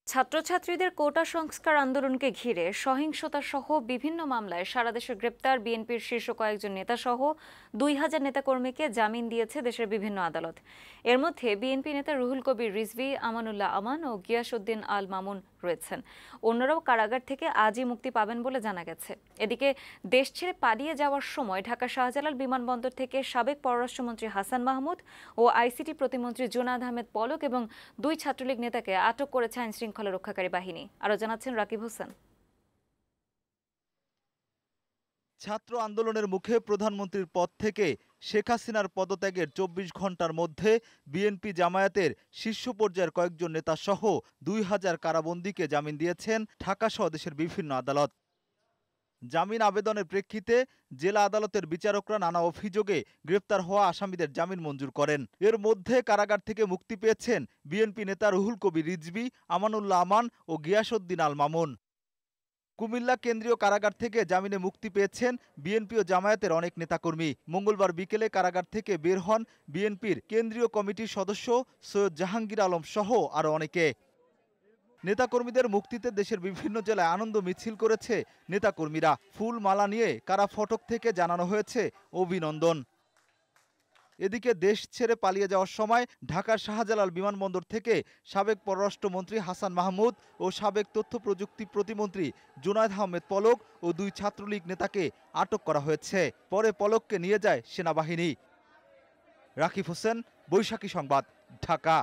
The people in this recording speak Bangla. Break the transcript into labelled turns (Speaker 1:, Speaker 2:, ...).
Speaker 1: ছাত্রছাত্রীদের কোটা সংস্কার আন্দোলনকে ঘিরে সহিংসতা সহ বিভিন্ন মামলায় সারা দেশে গ্রেপ্তার বিএনপির শীর্ষ কয়েকজন নেতা সহ ২,০০০ নেতাকর্মীকে জামিন দিয়েছে দেশের বিভিন্ন আদালত। এর মধ্যে বিএনপি নেতা রুহুল কবির রিজভী, আমানুল্লাহ আমান ও গিয়াসউদ্দিন আল মামুন রয়েছেন। অন্যরাও কারাগার থেকে আজই মুক্তি পাবেন বলে জানা গেছে। এদিকে দেশ ছেড়ে পালিয়ে যাওয়ার সময় ঢাকা শাহজালাল বিমানবন্দর থেকে সাবেক পররাষ্ট্রমন্ত্রী হাসান মাহমুদ ও আইসিটি প্রতিমন্ত্রী জুনায়েদ আহমেদ পলক এবং ২ ছাত্রলীগ নেতাকে আটক করেছে আইনশৃঙ্খলা রক্ষাকারী বাহিনী। আরো জানাচ্ছেন রাকিব হোসেন।
Speaker 2: ছাত্র আন্দোলনের মুখে প্রধানমন্ত্রীর পদ থেকে শেখ হাসিনার পদত্যাগের ২৪ ঘন্টার মধ্যে বিএনপি জামায়াতের শীর্ষ পর্যায়ের কয়েকজন নেতা সহ ২,০০০ কারাবন্দীকে জামিন দিয়েছেন ঢাকাসহ দেশের বিভিন্ন আদালত। জামিন আবেদনের প্রেক্ষিতে জেলা আদালতের বিচারকরা নানা অভিযোগে গ্রেপ্তার হওয়া আসামিদের জামিন মঞ্জুর করেন। এর মধ্যে কারাগার থেকে মুক্তি পেয়েছেন বিএনপি নেতা রুহুল কবির রিজভী, আমানুল্লাহ আমান ও গিয়াসউদ্দিন আল মামুন। কুমিল্লা কেন্দ্রীয় কারাগার থেকে জামিনে মুক্তি পেয়েছেন বিএনপি ও জামায়াতের অনেক নেতাকর্মী। মঙ্গলবার বিকেলে কারাগার থেকে বের হন বিএনপির কেন্দ্রীয় কমিটির সদস্য সৈয়দ জাহাঙ্গীর আলম সহ আরও অনেকে। নেতাকর্মীদের মুক্তিতে দেশের বিভিন্ন জেলায় আনন্দ মিছিল করেছে নেতাকর্মীরা। ফুল মালা নিয়ে কারা ফটক থেকে জানানো হয়েছে অভিনন্দন। এদিকে দেশ ছেড়ে পালিয়ে যাওয়ার সময় ঢাকার শাহজালাল বিমানবন্দর থেকে সাবেক পররাষ্ট্রমন্ত্রী হাসান মাহমুদ ও সাবেক তথ্য প্রযুক্তি প্রতিমন্ত্রী জুনায়েদ আহমেদ পলক ও ২ ছাত্রলীগ নেতাকে আটক করা হয়েছে। পরে পলককে নিয়ে যায় সেনাবাহিনী। রাকিব হোসেন, বৈশাখী সংবাদ, ঢাকা।